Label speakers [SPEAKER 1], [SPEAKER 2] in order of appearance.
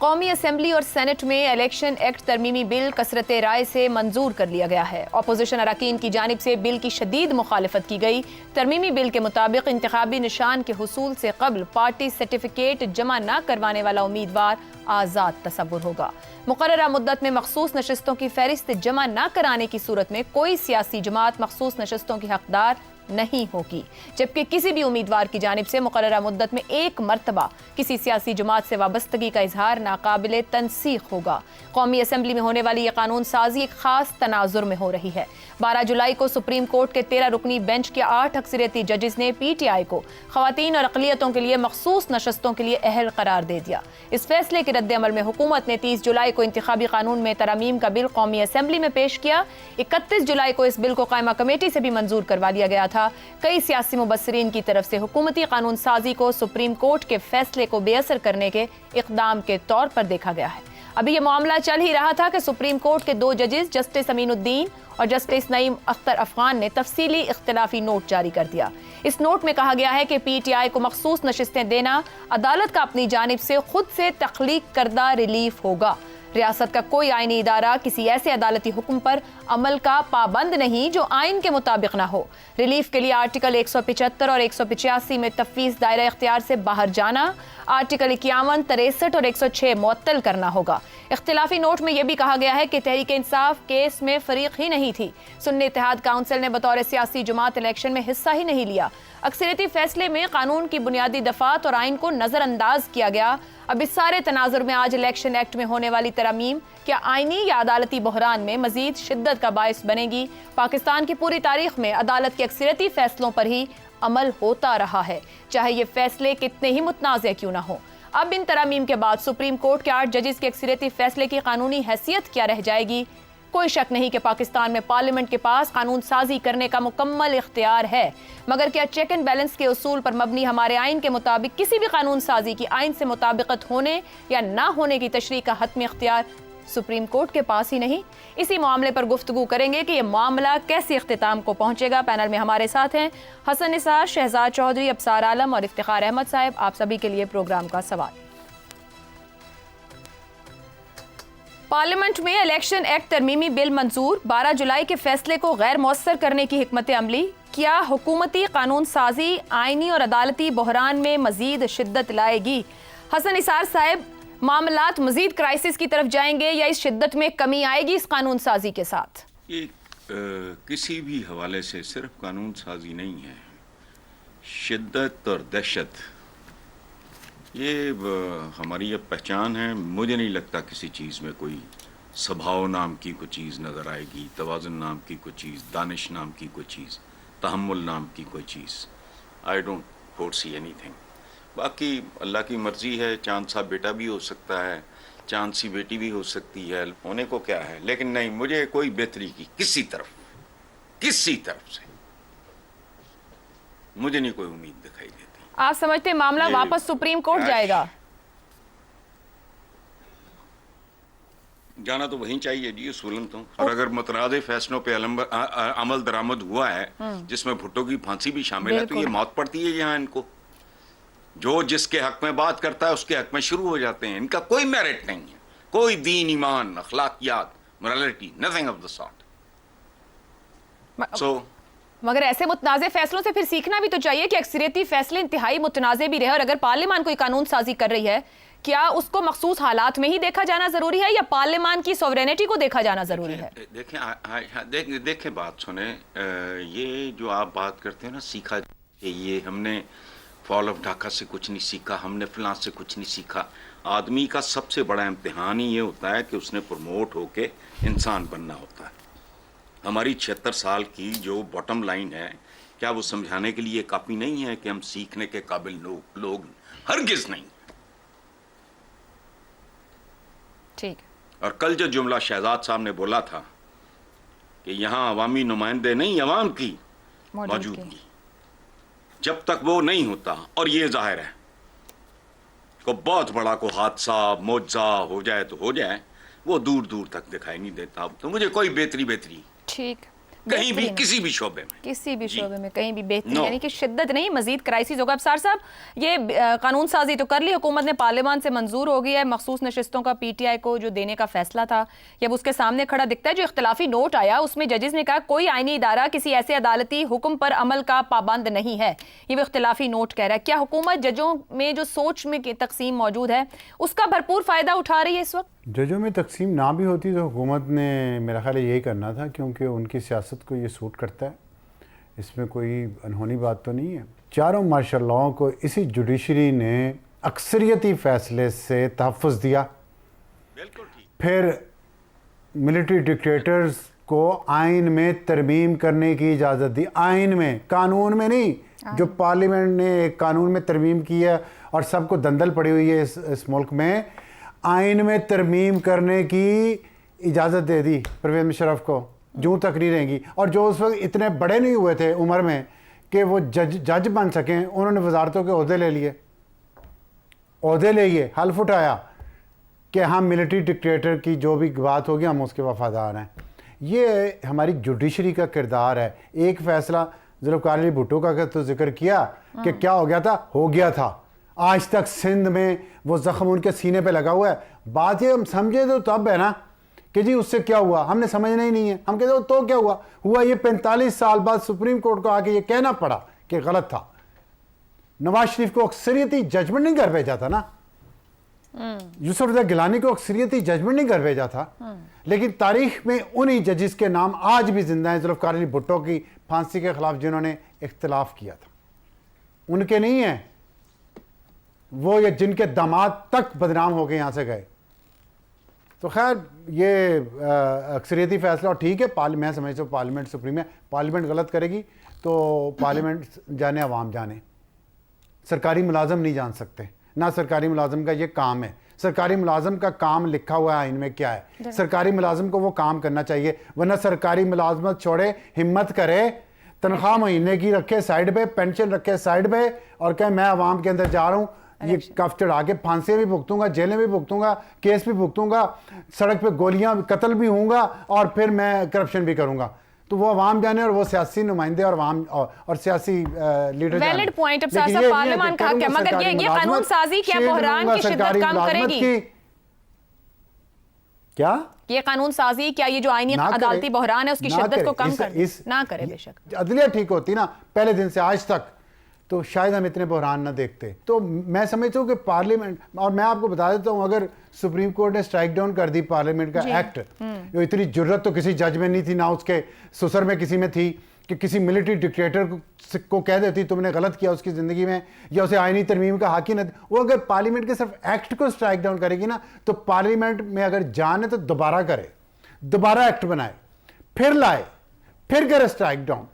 [SPEAKER 1] قومی اسمبلی اور سینٹ میں الیکشن ایکٹ ترمیمی بل کثرت رائے سے منظور کر لیا گیا ہے۔ اپوزیشن اراکین کی جانب سے بل کی شدید مخالفت کی گئی۔ ترمیمی بل کے مطابق انتخابی نشان کے حصول سے قبل پارٹی سرٹیفکیٹ جمع نہ کروانے والا امیدوار آزاد تصور ہوگا۔ مقررہ مدت میں مخصوص نشستوں کی فہرست جمع نہ کرانے کی صورت میں کوئی سیاسی جماعت مخصوص نشستوں کی حقدار نہیں ہوگی، جبکہ کسی بھی امیدوار کی جانب سے مقررہ مدت میں ایک مرتبہ کسی سیاسی جماعت سے وابستگی کا اظہار ناقابل تنسیخ ہوگا۔ قومی اسمبلی میں ہونے والی یہ قانون سازی ایک خاص تناظر میں ہو رہی ہے۔ 12 جولائی کو سپریم کورٹ کے 13 رکنی بینچ کے 8 اکثریتی ججز نے پی ٹی آئی کو خواتین اور اقلیتوں کے لیے مخصوص نشستوں کے لیے اہل قرار دے دیا۔ اس فیصلے کے رد عمل میں حکومت نے 30 جولائی کو انتخابی قانون میں ترامیم کا بل قومی اسمبلی میں پیش کیا۔ 31 جولائی کو اس بل کو قائمہ کمیٹی سے بھی منظور کروا لیا گیا تھا۔ کئی سیاسی مبصرین کی طرف سے حکومتی قانون سازی کو سپریم کورٹ کے فیصلے کو بے اثر کرنے کے اقدام کے طور پر دیکھا گیا ہے۔ ابھی یہ معاملہ چل ہی رہا تھا کہ سپریم کورٹ کے 2 ججز جسٹس امین الدین اور جسٹس نعیم اختر افغان نے تفصیلی اختلافی نوٹ جاری کر دیا۔ اس نوٹ میں کہا گیا ہے کہ پی ٹی آئی کو مخصوص نشستیں دینا عدالت کا اپنی جانب سے خود سے تخلیق کردہ ریلیف ہوگا۔ ریاست کا کوئی آئینی ادارہ کسی ایسے عدالتی حکم پر عمل کا پابند نہیں جو آئین کے مطابق نہ ہو۔ ریلیف کے لیے آرٹیکل 175 اور 185 میں تفویض دائرہ اختیار سے باہر جانا، آرٹیکل 51، 63 اور 106 معطل کرنا ہوگا۔ اختلافی نوٹ میں یہ بھی کہا گیا ہے کہ تحریک انصاف کیس میں فریق ہی نہیں تھی۔ سنی اتحاد کونسل نے بطور سیاسی جماعت الیکشن میں حصہ ہی نہیں لیا۔ اکثریتی فیصلے میں قانون کی بنیادی دفعات اور آئین کو نظر انداز کیا گیا۔ اب اس سارے تناظر میں آج الیکشن ایکٹ میں ہونے والی ترامیم کیا آئینی یا عدالتی بحران میں مزید شدت کا باعث بنے گی؟ پاکستان کی پوری تاریخ میں عدالت کے اکثریتی فیصلوں پر ہی عمل ہوتا رہا ہے، چاہے یہ فیصلے کتنے ہی متنازع کیوں نہ ہوں۔ اب ان ترامیم کے بعد سپریم کورٹ کے 8 ججز کے اکثریتی فیصلے کی قانونی حیثیت کیا رہ جائے گی؟ کوئی شک نہیں کہ پاکستان میں پارلیمنٹ کے پاس قانون سازی کرنے کا مکمل اختیار ہے، مگر کیا چیک اینڈ بیلنس کے اصول پر مبنی ہمارے آئین کے مطابق کسی بھی قانون سازی کی آئین سے مطابقت ہونے یا نہ ہونے کی تشریح کا حتمی اختیار سپریم کورٹ کے پاس ہی نہیں؟ اسی معاملے پر گفتگو کریں گے کہ یہ معاملہ کیسے اختتام کو پہنچے گا۔ پینل میں ہمارے ساتھ ہیں حسن نثار، شہزاد چودھری، ابصار عالم اور افتخار احمد صاحب۔ آپ سبھی کے لیے پروگرام کا سوال۔ پارلیمنٹ میں الیکشن ایکٹ ترمیمی بل منظور، 12 جولائی کے فیصلے کو غیر مؤثر کرنے کی حکمت عملی، کیا حکومتی قانون سازی آئینی اور عدالتی بحران میں مزید شدت لائے گی؟ حسن نثار صاحب، معاملات مزید کرائسس کی طرف جائیں گے یا اس شدت میں کمی آئے گی اس قانون سازی کے ساتھ؟
[SPEAKER 2] یہ کسی بھی حوالے سے صرف قانون سازی نہیں ہے، شدت اور دہشت یہ ہماری اب پہچان ہے۔ مجھے نہیں لگتا کسی چیز میں کوئی سبھاؤ نام کی کوئی چیز نظر آئے گی، توازن نام کی کوئی چیز، دانش نام کی کوئی چیز، تحمل نام کی کوئی چیز۔ آئی ڈونٹ فور سی اینی تھنگ۔ باقی اللہ کی مرضی ہے، چاند سا بیٹا بھی ہو سکتا ہے، چاند سی بیٹی بھی ہو سکتی ہے، ہونے کو کیا ہے، لیکن نہیں، مجھے کوئی بہتری کی کسی طرف سے مجھے نہیں کوئی امید دکھائی دیتی۔
[SPEAKER 1] آپ سمجھتے ہیں معاملہ واپس سپریم کورٹ جائے گا؟
[SPEAKER 2] جانا تو وہیں چاہیے جی اصولاً تو، اور اگر متنازع فیصلوں پہ عمل درآمد ہوا ہے جس میں بھٹو کی پھانسی بھی شامل ہے تو یہ موت پڑتی ہے یہاں ان کو۔ جو جس کے حق میں بات کرتا ہے اس کے حق میں شروع ہو جاتے ہیں، ان کا کوئی میرٹ نہیں ہے، کوئی دین، ایمان، اخلاقیات، morality, nothing of the sort. So
[SPEAKER 1] مگر ایسے متنازع فیصلوں سے پھر سیکھنا بھی تو چاہیے کہ اکثریتی فیصلے انتہائی متنازع بھی رہے، اور اگر پارلیمان کوئی قانون سازی کر رہی ہے کیا اس کو مخصوص حالات میں ہی دیکھا جانا ضروری ہے یا پارلیمان کی سوورینٹی کو دیکھا جانا ضروری ہے؟
[SPEAKER 2] دیکھیں بات سنیں، یہ جو آپ بات کرتے ہیں نا سیکھا، یہ ہم نے فال آف ڈھاکہ سے کچھ نہیں سیکھا، ہم نے فلاں سے کچھ نہیں سیکھا۔ آدمی کا سب سے بڑا امتحان ہی یہ ہوتا ہے کہ اس نے پروموٹ ہو کے انسان بننا ہوتا ہے۔ ہماری 76 سال کی جو باٹم لائن ہے، کیا وہ سمجھانے کے لیے کافی نہیں ہے کہ ہم سیکھنے کے قابل لوگ ہرگز نہیں۔
[SPEAKER 1] ٹھیک۔
[SPEAKER 2] اور کل جو جملہ شہزاد صاحب نے بولا تھا کہ یہاں عوامی نمائندے نہیں، عوام کی موجودگی، جب تک وہ نہیں ہوتا، اور یہ ظاہر ہے کو بہت بڑا کو حادثہ معجزہ ہو جائے تو ہو جائے، وہ دور دور تک دکھائی نہیں دیتا، تو مجھے کوئی بہتری
[SPEAKER 1] ٹھیک۔
[SPEAKER 2] کہیں بھی
[SPEAKER 1] بہترین.
[SPEAKER 2] کسی بھی شعبے میں.
[SPEAKER 1] کسی بھی شعبے میں کہیں بھی بہتری
[SPEAKER 2] No.
[SPEAKER 1] یعنی کہ شدت نہیں مزید کرائسس ہوگا. ابصار صاحب یہ قانون سازی تو کر لی حکومت نے, پارلیمان سے منظور ہو گیا ہے, مخصوص نشستوں کا پی ٹی آئی کو جو دینے کا فیصلہ تھا یہ اب اس کے سامنے کھڑا دکھتا ہے. جو اختلافی نوٹ آیا اس میں ججز نے کہا کوئی آئینی ادارہ کسی ایسے عدالتی حکم پر عمل کا پابند نہیں ہے, یہ وہ اختلافی نوٹ کہہ رہا ہے. کیا حکومت ججوں میں جو سوچ میں تقسیم موجود ہے اس کا بھرپور فائدہ اٹھا رہی ہے اس وقت؟
[SPEAKER 3] ججوں میں تقسیم نہ بھی ہوتی تو حکومت نے میرا خیال یہی کرنا تھا, کیونکہ ان کی سیاست کو یہ سوٹ کرتا ہے, اس میں کوئی انہونی بات تو نہیں ہے. چاروں مارشل لاؤں کو اسی جوڈیشری نے اکثریتی فیصلے سے تحفظ دیا.
[SPEAKER 2] بالکل ٹھیک.
[SPEAKER 3] پھر ملٹری ڈکٹیٹرز کو آئین میں ترمیم کرنے کی اجازت دی, آئین میں, قانون میں نہیں. جو پارلیمنٹ نے ایک قانون میں ترمیم کی ہے اور سب کو دندل پڑی ہوئی ہے اس ملک میں, آئین میں ترمیم کرنے کی اجازت دے دی پرویز مشرف کو, جوں تک نہیں رہیں گی. اور جو اس وقت اتنے بڑے نہیں ہوئے تھے عمر میں کہ وہ جج بن سکیں, انہوں نے وزارتوں کے عہدے لے لیے, عہدے لے لیے, حلف اٹھایا کہ ہم ملٹری ڈکٹیٹر کی جو بھی بات ہوگی ہم اس کے وفادار ہیں. یہ ہماری جوڈیشری کا کردار ہے. ایک فیصلہ ذوالفقار علی بھٹو کا تو ذکر کیا کہ کیا ہو گیا تھا, ہو گیا تھا. آج تک سندھ میں وہ زخم ان کے سینے پہ لگا ہوا ہے. بات یہ ہم سمجھے تو تب ہے نا کہ جی اس سے کیا ہوا, ہم نے سمجھنا ہی نہیں ہے. ہم کہتے ہیں تو کیا ہوا, ہوا یہ 45 سال بعد سپریم کورٹ کو آ کے یہ کہنا پڑا کہ غلط تھا. نواز شریف کو اکثریتی ججمنٹ نہیں کر بھیجا تھا نا, یوسف رضا گیلانی کو اکثریتی ججمنٹ نہیں کر بھیجا تھا, لیکن تاریخ میں انہی ججز کے نام آج بھی زندہ ہیں. ذوالفقار علی بھٹو کی پھانسی کے خلاف جنہوں نے اختلاف کیا تھا, ان کے نہیں ہیں وہ, یا جن کے داماد تک بدنام ہو کے یہاں سے گئے. تو خیر یہ اکثریتی فیصلہ اور ٹھیک ہے, میں سمجھتا ہوں پارلیمنٹ سپریم ہے, پارلیمنٹ غلط کرے گی تو پارلیمنٹ جانے, عوام جانے. سرکاری ملازم نہیں جان سکتے, نہ سرکاری ملازم کا یہ کام ہے. سرکاری ملازم کا کام لکھا ہوا ہے آئین میں کیا ہے, سرکاری ملازم کو وہ کام کرنا چاہیے, ورنہ سرکاری ملازمت چھوڑے, ہمت کرے, تنخواہ مہینے کی رکھے سائیڈ پہ, پینشن رکھے سائیڈ پہ, اور کہے میں عوام کے اندر جا رہا ہوں, یہ کف چڑھا کے پھانسیاں بھی بھگتوں گا, جیلیں بھی بھگتوں گا, کیس بھی بھگتوں گا, سڑک پہ گولیاں قتل بھی ہوں گا, اور پھر میں کرپشن بھی کروں گا. تو وہ عوام جانے, اور وہ سیاسی نمائندے اور عوام اور سیاسی لیڈر جانے.
[SPEAKER 1] Valid point. اب صاحب پارلیمان کا حق ہے, مگر یہ قانون سازی کیا بحران کی شدت کم کرے گی؟
[SPEAKER 3] کیا
[SPEAKER 1] یہ قانون سازی کیا یہ جو آئینی عدالتی بحران ہے اس کی شدت کو کم نہ کرے؟ بے شک
[SPEAKER 3] عدلیہ ٹھیک ہوتی نا پہلے دن سے آج تک تو شاید ہم اتنے بحران نہ دیکھتے. تو میں سمجھتا ہوں کہ پارلیمنٹ, اور میں آپ کو بتا دیتا ہوں, اگر سپریم کورٹ نے سٹرائک ڈاؤن کر دی پارلیمنٹ کا ایکٹ, جو اتنی جرت تو کسی جج میں نہیں تھی, نہ اس کے سسر میں کسی میں تھی, کہ کسی ملٹری ڈکٹیٹر کو کہہ دیتی تم نے غلط کیا اس کی زندگی میں, یا اسے آئینی ترمیم کا حق ہی نہ, وہ اگر پارلیمنٹ کے صرف ایکٹ کو سٹرائک ڈاؤن کرے گی نا, تو پارلیمنٹ میں اگر جان ہے تو دوبارہ کرے, دوبارہ ایکٹ بنائے, پھر لائے, پھر کرے سٹرائک ڈاؤن.